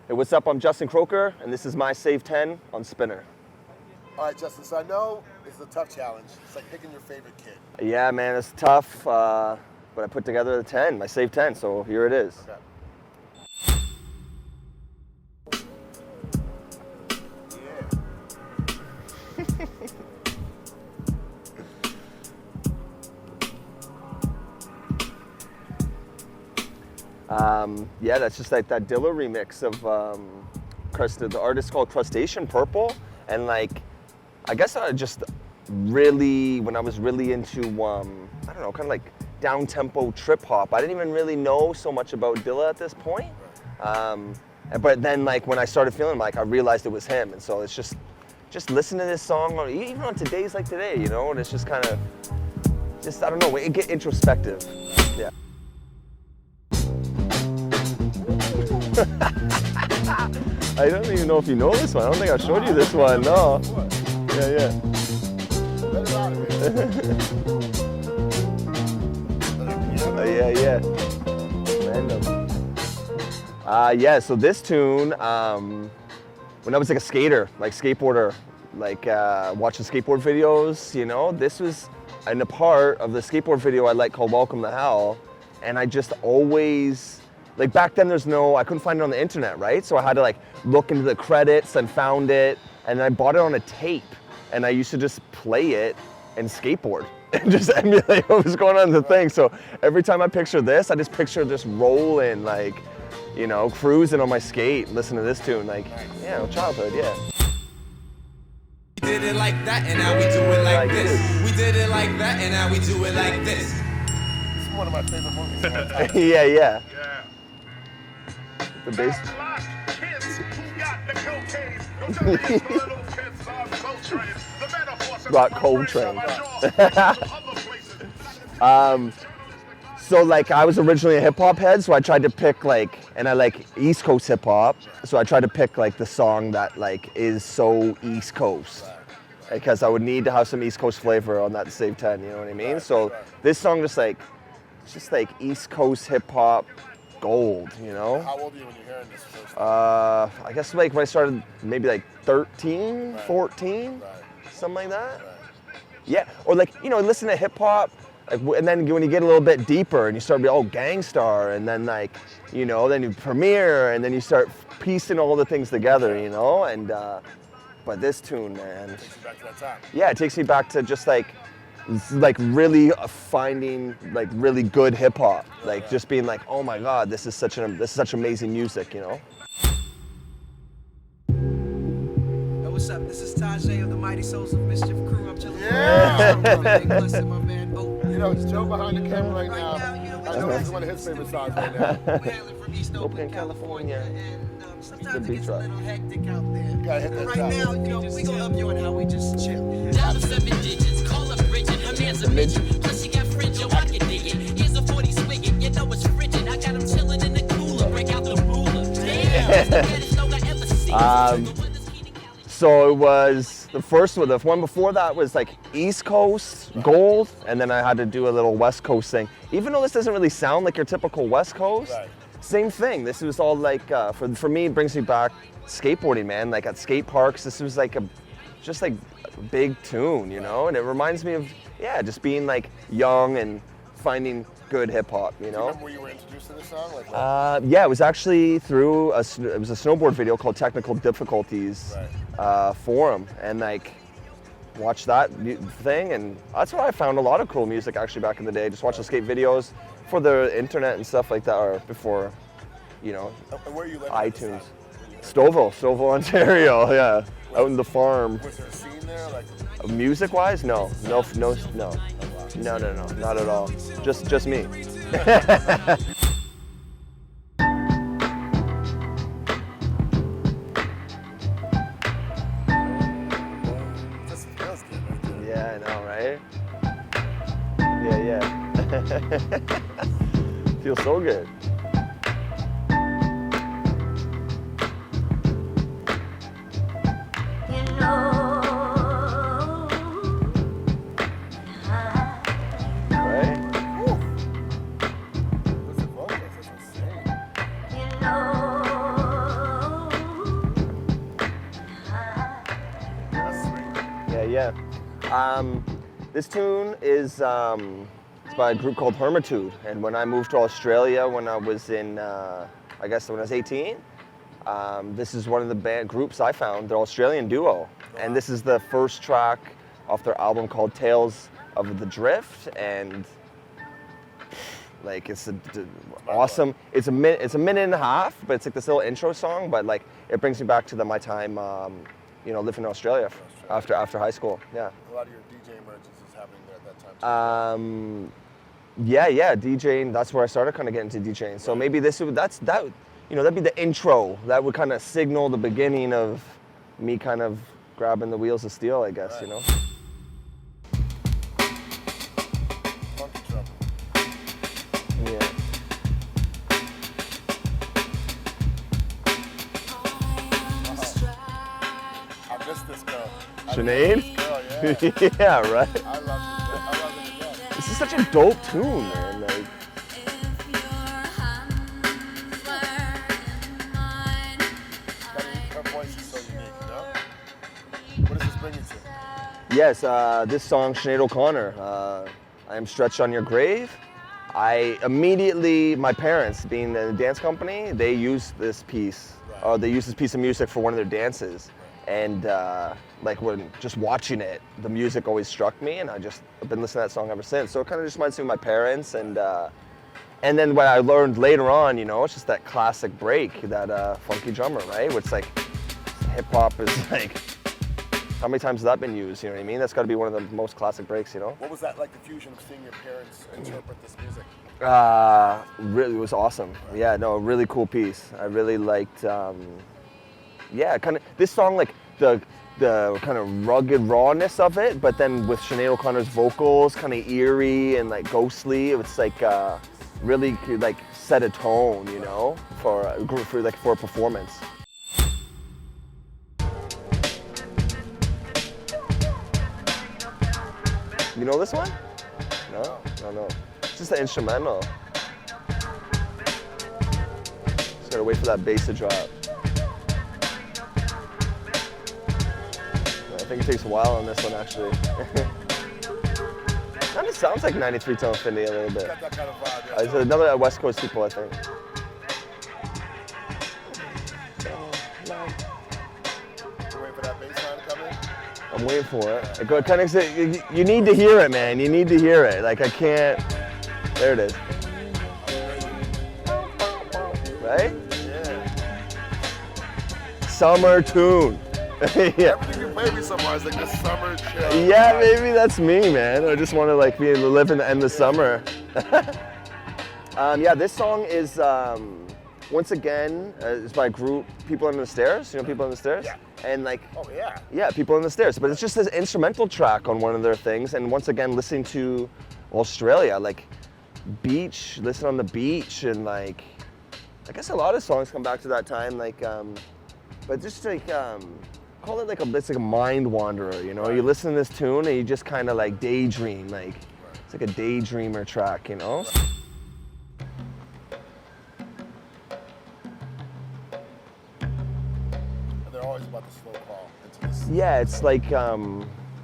Hey, what's up? I'm Justin Croker, and this is my Save 10 on SPINr. All right, Justin, so I know it's a tough challenge. It's like picking your favorite kid. Yeah, man, it's tough, but I put together the 10, my Save 10, so here it is. Okay. Yeah, that's just like that Dilla remix of the artist called Crustacean Purple, and like, I guess I just really, when I was really into, I don't know, kind of like down-tempo trip-hop, I didn't even really know so much about Dilla at this point. But then like when I started feeling like, I realized it was him, and so it's just listen to this song, even on days like today, you know, and it's just kind of, I don't know, it get introspective, yeah. I don't even know if you know this one. I don't think I showed you this one. No. Yeah. Yeah. Random. Yeah. So this tune, when I was like a skater, like skateboarder, like watching skateboard videos, you know, this was in a part of the skateboard video I like called "Welcome to Hell," and I just always. Like back then I couldn't find it on the internet, right? So I had to like look into the credits and found it, and I bought it on a tape, and I used to just play it and skateboard and just emulate what was going on in the thing. So every time I picture this, I just picture just rolling, like, you know, cruising on my skate, listening to this tune, like, yeah, childhood, yeah. We did it like that, and now we do it like this. We did it like that, and now we do it like this. This is one of my favorite movies of all time. Yeah. The bass. Rock Coltrane. So like I was originally a hip hop head, so I tried to pick like, and I like East Coast hip hop, so I tried to pick like the song that like is so East Coast, because I would need to have some East Coast flavor on that Save 10, you know what I mean? So this song just like East Coast hip hop gold, you know? How old are you when you're hearing this first? I guess like when I started, maybe like 13, 14, something like that. Yeah, or like, you know, listen to hip hop, like, and then when you get a little bit deeper and you start to be, oh, Gangstar, and then like, you know, then you Premiere, and then you start piecing all the things together, you know? And, but this tune, man. It takes you back to that time. Yeah, it takes me back to just like really finding like really good hip hop, like just being like, oh my God, this is such amazing music, you know. Yo, what's up? This is Tajay of the Mighty Souls of Mischief Crew. I'm chilling. Yeah. Blessing my man. You know, it's Joe behind the camera right now. I know this is one of his favorite songs right now. We're hailing from East Oakland, California, and sometimes it gets a little hectic out there. Gotta hit that Right top. now, you know, we gonna help you on how we just chill. Down to 7 digits, call up Bridget, her man's a midget. Plus she got fringe, yo, I can dig it. Here's a 40 spigot, you know it's frigid. I got him chilling in the cooler, break out the ruler. Damn, it's the baddest snow I ever seen. So it was the first one. The one before that was like East Coast gold, and then I had to do a little West Coast thing. Even though this doesn't really sound like your typical West Coast, same thing. This was all like for me, it brings me back skateboarding, man. Like at skate parks, this was like just like a big tune, you know. And it reminds me of just being like young and finding good hip hop, you know. Do you remember where you were introduced to this song? Like, yeah, it was actually through it was a snowboard video called Technical Difficulties Forum, and like watched that thing, and that's where I found a lot of cool music actually back in the day. Just watching skate videos for the internet and stuff like that, or before, you know, and where you living iTunes. Stouffville, Ontario, yeah, out in the farm. Was there a scene there, like music-wise? No, not at all. Just me. Yeah, I know, right? Yeah. Feels so good. Yeah. This tune is it's by a group called Hermitude. And when I moved to Australia when I was in, I guess when I was 18, this is one of the band groups I found. They're an Australian duo. And this is the first track off their album called Tales of the Drift. And like it's awesome. It's a minute and a half, but it's like this little intro song. But like it brings me back to my time, you know, living in Australia after high school. Yeah. A lot of your DJ emergence is happening there at that time. Yeah, DJing. That's where I started kind of getting into DJing. So maybe that'd be the intro. That would kind of signal the beginning of me kind of grabbing the wheels of steel, I guess. Right. You know. Yeah. I miss this girl. Sinead? Girl, yeah. Yeah, right. I love it to death. This is such a dope tune, man. Like, her voice is so unique, you know? What does this bring you to? yes, this song, Sinead O'Connor, I Am Stretched on Your Grave. I immediately, my parents, being in a dance company, they used this piece, or they used this piece of music for one of their dances. And like when just watching it, the music always struck me, and I've been listening to that song ever since. So it kind of just reminds me of my parents, and then what I learned later on, you know, it's just that classic break, that funky drummer, right? Where it's like hip hop is like, how many times has that been used? You know what I mean? That's got to be one of the most classic breaks, you know. What was that like, the fusion of seeing your parents interpret this music? Really, it was awesome. Yeah, no, a really cool piece. I really liked. Yeah, kind of this song, like the kind of rugged rawness of it, but then with Sinead O'Connor's vocals, kind of eerie and like ghostly. It's like really like set a tone, you know, for a performance. You know this one? No. It's just an instrumental. Just gotta wait for that bass to drop. I think it takes a while on this one, actually. Kind of sounds like 93 Tone Findy a little bit. Got that kind of vibe, yeah. It's another West Coast people, I think. You waiting for that bass line to come in? I'm waiting for it. It kind of, you need to hear it, man. You need to hear it. Like I can't. There it is. Right? Yeah. Summer tune. Yeah. Everything you play me somewhere is like the summer chill. Yeah, maybe that's me, man. I just want to like be able to live in the end of summer. Yeah, this song is once again is by a group, People Under the Stairs. You know People Under the Stairs? Yeah. And like, Oh yeah. yeah, People Under the Stairs. But it's just this instrumental track on one of their things. And once again, listening to Australia, like beach, listen on the beach, and like, I guess a lot of songs come back to that time. Like, but just like. Call it like it's like a mind wanderer, you know? Right. You listen to this tune and you just kind of like daydream, like it's like a daydreamer track, you know? They're always about the slow crawl into this. Yeah, it's like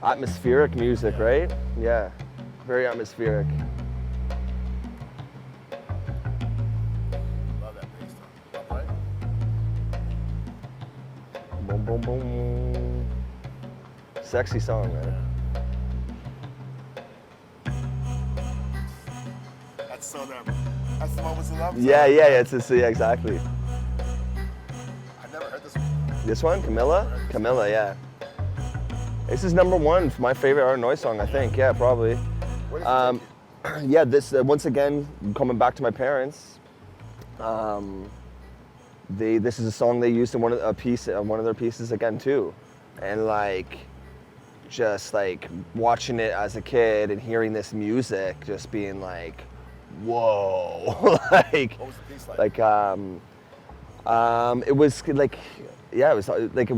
atmospheric music, right? Yeah, very atmospheric. Love that bass line. Right? Boom, boom, boom. Sexy song, man. That's so them. That's the moments of love. Yeah, exactly. I've never heard this one. This one, Camilla, yeah. This is #1 for my favorite Art Noise song, I think. Yeah, probably. Yeah, this once again coming back to my parents. This is a song they used in one of their pieces again too, and like, just like watching it as a kid and hearing this music, just being like, whoa, like, What was the piece like? It was like, yeah, it was like I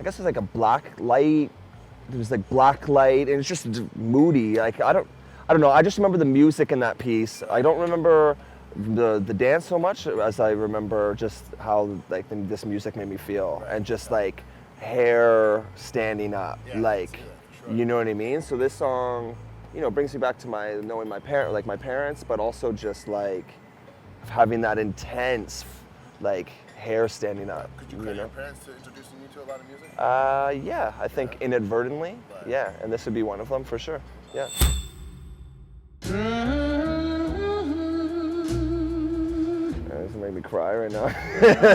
guess it was like a black light. It was like black light, and it's just moody. Like I don't know. I just remember the music in that piece. I don't remember the dance so much as I remember just how like this music made me feel, and just like hair standing up, Yeah, like I can see You know what I mean? So this song, you know, brings me back to knowing my parents, but also just like having that intense, like hair standing up. Could you credit your parents to introducing you to a lot of music? Yeah, I think inadvertently. Right. Yeah, and this would be one of them for sure. Yeah. This will make me cry right now.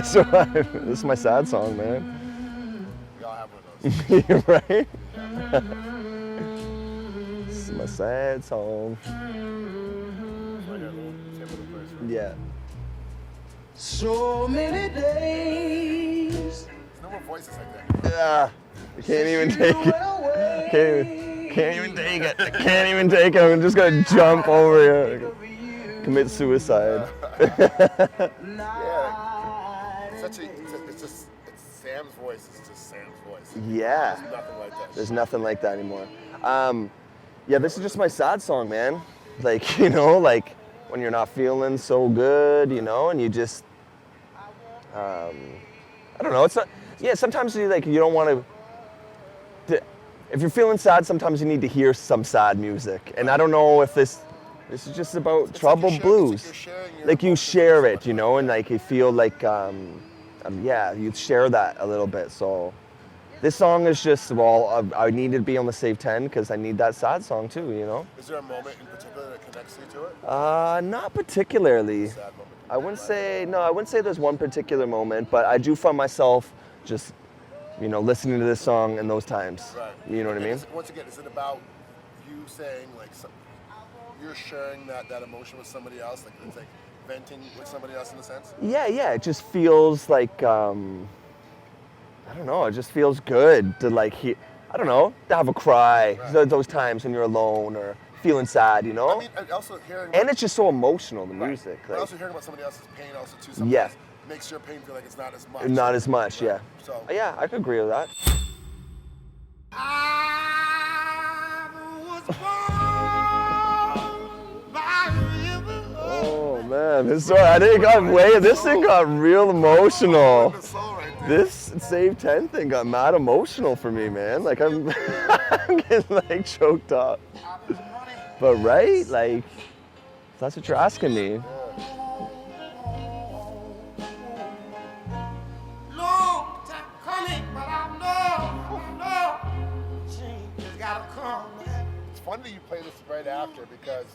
So this is my sad song, man. We all have one of those. Right? This is my sad song. Yeah. So many days. There's no more voices like that. Yeah. I can't even take it. Can't even take it. I can't even take it. I'm just gonna jump over here. Commit suicide. Yeah. It's Sam's voice. It's just Sam's voice. Yeah. There's nothing like that. There's nothing like that anymore. Yeah, this is just my sad song, man. Like, you know, like when you're not feeling so good, you know, and you just, I don't know. It's not. Yeah, sometimes you don't want to. If you're feeling sad, sometimes you need to hear some sad music. And I don't know if this is just about troubled blues. Like you share it, you know, and like you feel like, yeah, you share that a little bit. So this song is just, well, I need to be on the Save 10 because I need that sad song too, you know. Is there a moment in particular that connects you to it? Not particularly. Sad moment. I wouldn't say there's one particular moment, but I do find myself just, you know, listening to this song in those times. Right. You know what I mean? Once again, is it about you saying, like, you're sharing that emotion with somebody else? Like, it's like venting with somebody else in a sense? Yeah, it just feels like, I don't know, it just feels good to like to have a cry. Right. Those times when you're alone or feeling sad, you know? I mean, and also hearing... And it's just so emotional, the music. But Like, also hearing about somebody else's pain also too sometimes makes your pain feel like it's not as much. not as much, yeah. So, Yeah, I could agree with that. Oh man, this thing got real emotional. This Save 10 thing got mad emotional for me, man. Like I'm getting like choked up. But right, like that's what you're asking me. It's funny that you play this right after because,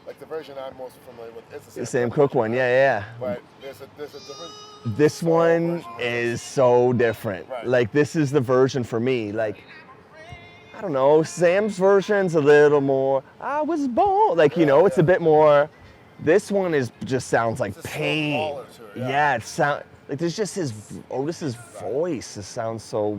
like, the version I'm most familiar with is The Sam Cooke one, yeah. But there's a different. This one is so different. Right. Like this is the version for me. Like I don't know, Sam's version's a little more, I was born. Like, you know, it's a bit more, this one just sounds like pain. Yeah, it sounds, like there's just Otis's voice. It sounds so,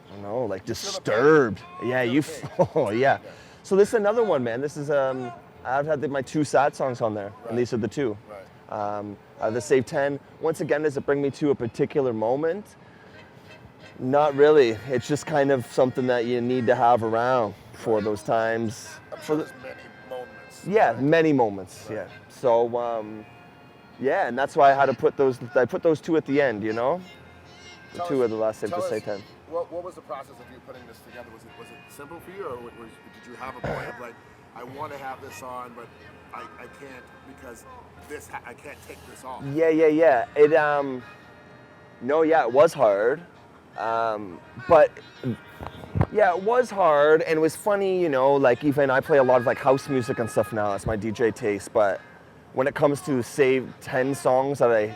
I don't know, like disturbed. Yeah, yeah. So this is another one, man. This is, I've had my two sad songs on there, and these are the two. The Save 10, once again, does it bring me to a particular moment? Not really. It's just kind of something that you need to have around for those times. I'm sure there's many moments. Yeah, many moments. Yeah. So, yeah, and that's why I had to put those. I put those two at the end. You know, the two of the last Save 10. What was the process of you putting this together? Was it simple for you, or did you have a point of like, I want to have this on, but I can't because I can't take this off? Yeah. It no, yeah, it was hard. But yeah, it was hard, and it was funny, you know, like even I play a lot of like house music and stuff now. It's my DJ taste, but when it comes to Save 10 songs that I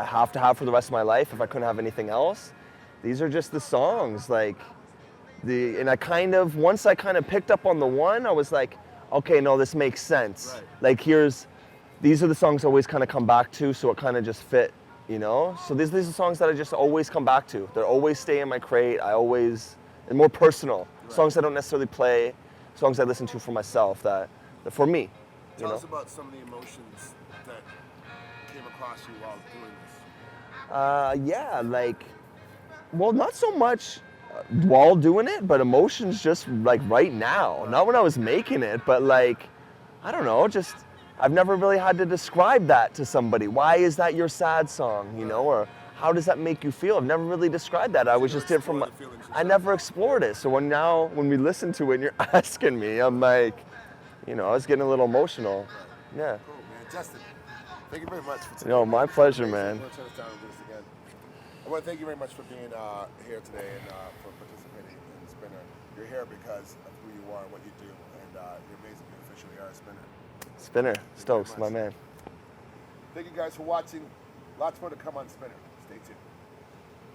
have to have for the rest of my life, if I couldn't have anything else, these are just the songs. Like and once I kind of picked up on the one, I was like, okay, no, this makes sense. Right. Like these are the songs I always kind of come back to, so it kind of just fit. You know, so these are songs that I just always come back to. They're always stay in my crate. And more personal. Right. Songs I don't necessarily play, songs I listen to for myself that for me. Tell us about some of the emotions that came across you while doing this. Yeah, like, well, not so much while doing it, but emotions just like right now. Right. Not when I was making it, but like, I don't know, I've never really had to describe that to somebody. Why is that your sad song, you know? Or how does that make you feel? I've never really described that. I was just here from, I never explored it. So when we listen to it and you're asking me, I'm like, you know, I was getting a little emotional. Yeah. Cool, man. Justin, thank you very much for today. No, my pleasure, man. I want to turn this down and do this again. I want to thank you very much for being here today and for participating in SPINr. You're here because of who you are and what you do, and you're amazing. You officially are a SPINr. SPINr, Stokes, my man. Thank you guys for watching. Lots more to come on SPINr. Stay tuned.